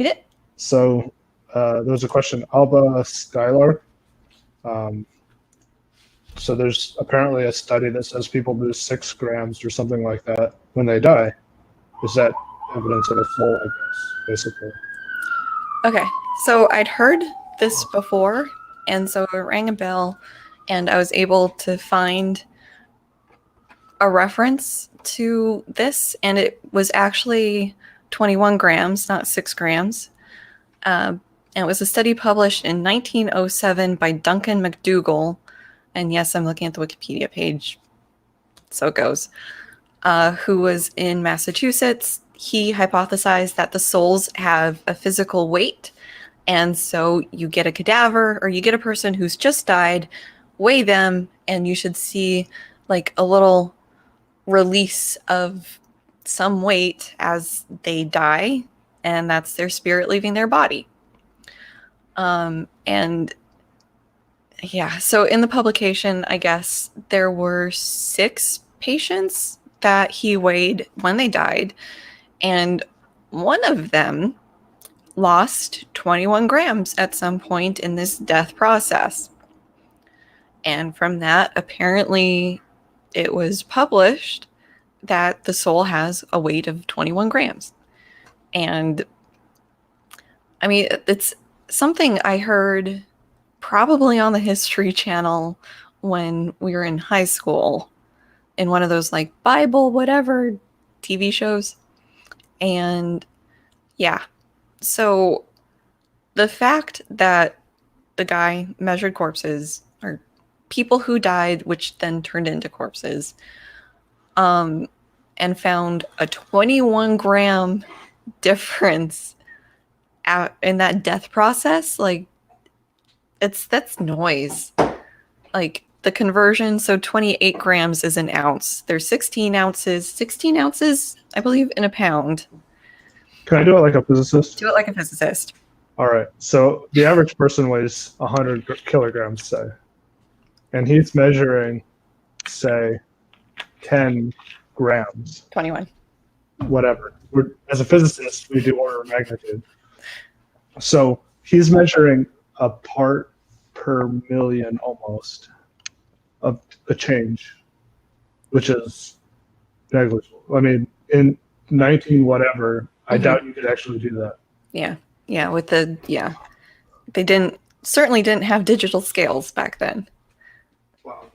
You did? So there was a question, Alba Skylar. So there's apparently a study that says people lose 6 grams or something like that when they die. Is that evidence of a soul, I guess, basically? Okay. So I'd heard this before, and so it rang a bell, and I was able to find a reference to this, and it was actually 21 grams, not 6 grams. And it was a study published in 1907 by Duncan McDougall. And yes, I'm looking at the Wikipedia page. So it goes. Who was in Massachusetts. He hypothesized that the souls have a physical weight. And so you get a cadaver or you get a person who's just died, weigh them, and you should see like a little release of some weight as they die. And that's their spirit leaving their body. And yeah, so in the publication, I guess there were 6 patients that he weighed when they died, and one of them lost 21 grams at some point in this death process. And from that, apparently, it was published that the soul has a weight of 21 grams. And I mean, it's something I heard probably on the History Channel when we were in high school in one of those like Bible whatever TV shows. And yeah, so the fact that the guy measured corpses or people who died, which then turned into corpses, and found a 21 gram difference in that death process, like that's noise. Like the conversion, so 28 grams is an ounce. There's 16 ounces, I believe, in a pound. Can I do it like a physicist? Do it like a physicist. All right. So the average person weighs 100 kilograms, say. And he's measuring, say, 10 grams. 21. Whatever. As a physicist, we do order of magnitude. So he's measuring a part per million almost of a change, which is negligible. I mean, in 19 whatever, I doubt you could actually do that. Yeah. They certainly didn't have digital scales back then. Wow.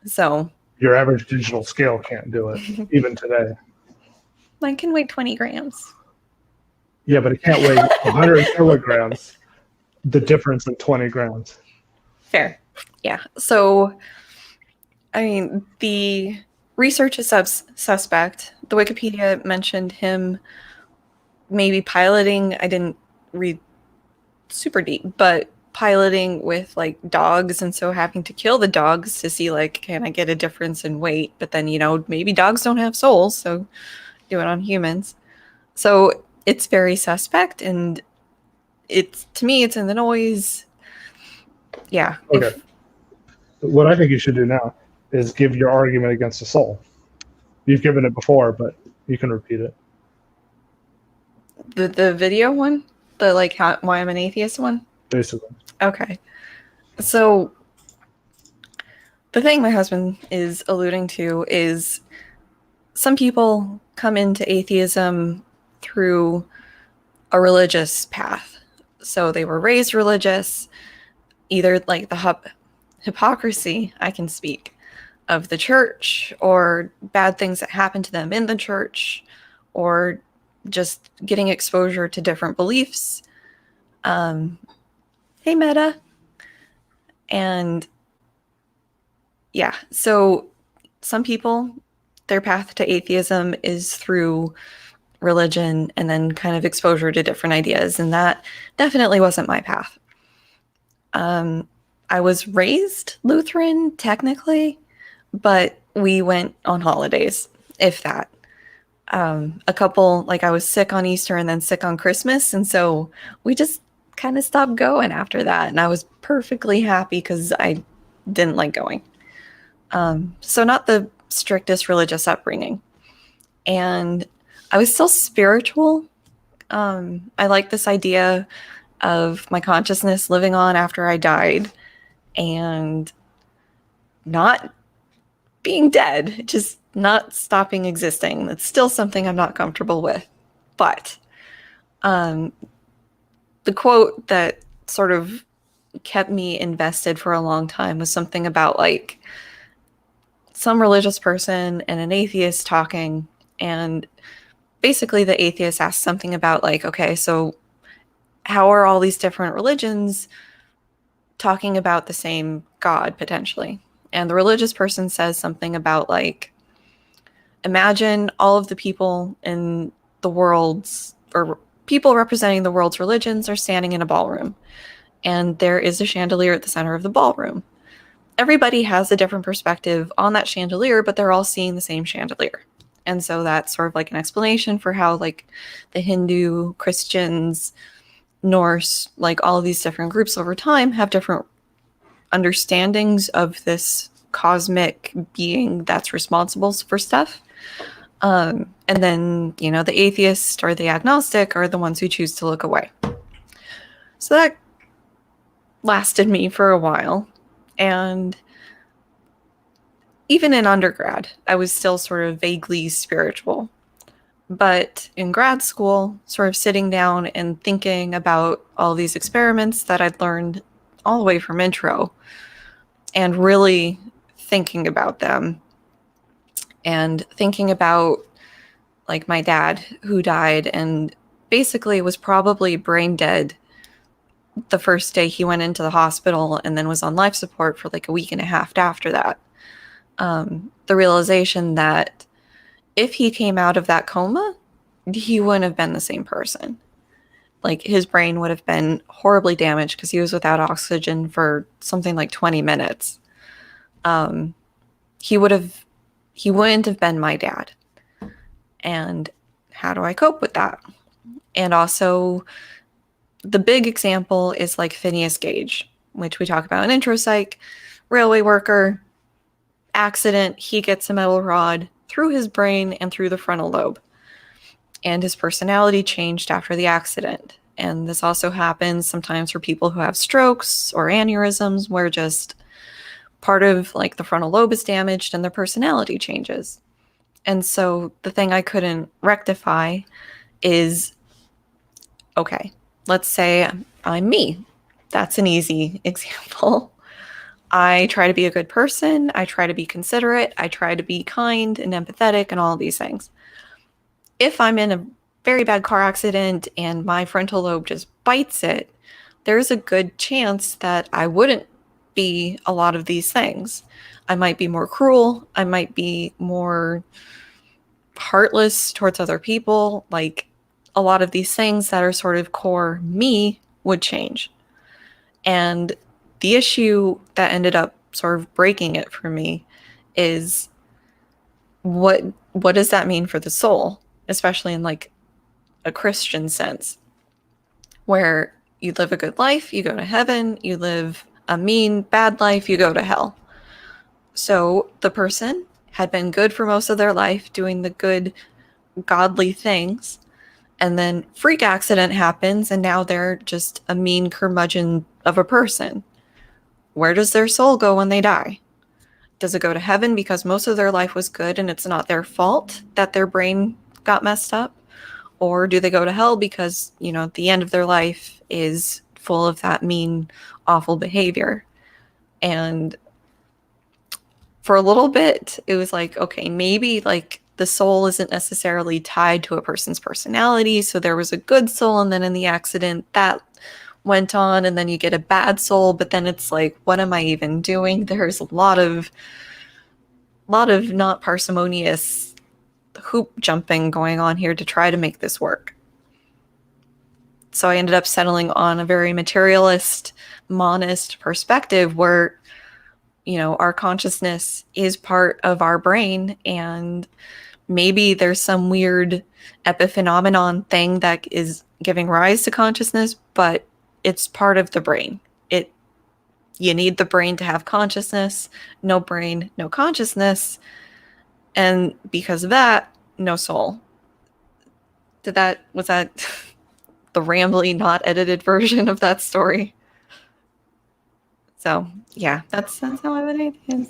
So your average digital scale can't do it, even today. Mine can weigh 20 grams. Yeah, but it can't weigh 100 kilograms. The difference in 20 grams. Fair. Yeah. So, I mean, the research is suspect. The Wikipedia mentioned him maybe piloting. I didn't read super deep, but piloting with like dogs, and so having to kill the dogs to see like, can I get a difference in weight? But then, maybe dogs don't have souls, so do it on humans. So it's very suspect, and to me, it's in the noise. Yeah. Okay. What I think you should do now is give your argument against the soul. You've given it before, but you can repeat it. The video one? The like why I'm an atheist one? Basically. Okay. So the thing my husband is alluding to is some people come into atheism through a religious path. So they were raised religious, either like the hypocrisy, I can speak, of the church, or bad things that happen to them in the church, or just getting exposure to different beliefs. Hey, Meta. And yeah, so some people, their path to atheism is through religion and then kind of exposure to different ideas. And that definitely wasn't my path. I was raised Lutheran, technically, but we went on holidays, if that. A couple, like I was sick on Easter and then sick on Christmas. And so we just kind of stopped going after that. And I was perfectly happy because I didn't like going. So not the strictest religious upbringing. And I was still spiritual I like this idea of my consciousness living on after I died and not being dead, just not stopping existing. That's still something I'm not comfortable with. But the quote that sort of kept me invested for a long time was something about like some religious person and an atheist talking, and basically the atheist asked something about like, okay, so how are all these different religions talking about the same God potentially? And the religious person says something about like, imagine all of the people in the world's, or people representing the world's religions are standing in a ballroom, and there is a chandelier at the center of the ballroom. Everybody has a different perspective on that chandelier, but they're all seeing the same chandelier. And so that's sort of like an explanation for how like the Hindu, Christians, Norse, like all of these different groups over time have different understandings of this cosmic being that's responsible for stuff. And then, you know, the atheist or the agnostic are the ones who choose to look away. So that lasted me for a while. And even in undergrad, I was still sort of vaguely spiritual. But in grad school, sort of sitting down and thinking about all these experiments that I'd learned all the way from intro and really thinking about them and thinking about like my dad who died and basically was probably brain dead the first day he went into the hospital and then was on life support for like a week and a half after that. The realization that if he came out of that coma, he wouldn't have been the same person. Like his brain would have been horribly damaged because he was without oxygen for something like 20 minutes. He wouldn't have been my dad. And how do I cope with that? And also, the big example is like Phineas Gage, which we talk about in intro psych, railway worker, accident, he gets a metal rod through his brain and through the frontal lobe. And his personality changed after the accident. And this also happens sometimes for people who have strokes or aneurysms, where just part of like the frontal lobe is damaged and their personality changes. And so the thing I couldn't rectify is, okay, let's say I'm me. That's an easy example. I try to be a good person. I try to be considerate. I try to be kind and empathetic and all of these things. If I'm in a very bad car accident and my frontal lobe just bites it, there's a good chance that I wouldn't be a lot of these things. I might be more cruel. I might be more heartless towards other people. Like a lot of these things that are sort of core me would change. And the issue that ended up sort of breaking it for me is what does that mean for the soul, especially in like a Christian sense, where you live a good life, you go to heaven, you live a mean, bad life, you go to hell. So the person had been good for most of their life, doing the good, godly things, and then freak accident happens, and now they're just a mean curmudgeon of a person. Where does their soul go when they die? Does it go to heaven because most of their life was good and it's not their fault that their brain got messed up? Or do they go to hell because, you know, the end of their life is full of that mean, awful behavior? And for a little bit, it was like, okay, maybe like the soul isn't necessarily tied to a person's personality. So there was a good soul, and then in the accident that went on, and then you get a bad soul, but then it's like, what am I even doing? There's a lot of not parsimonious hoop jumping going on here to try to make this work. So I ended up settling on a very materialist, monist perspective where, you know, our consciousness is part of our brain, and maybe there's some weird epiphenomenon thing that is giving rise to consciousness, but it's part of the brain. You need the brain to have consciousness. No brain, no consciousness. And because of that, no soul. Was that the rambly, not edited version of that story. So yeah, that's how I would rate it.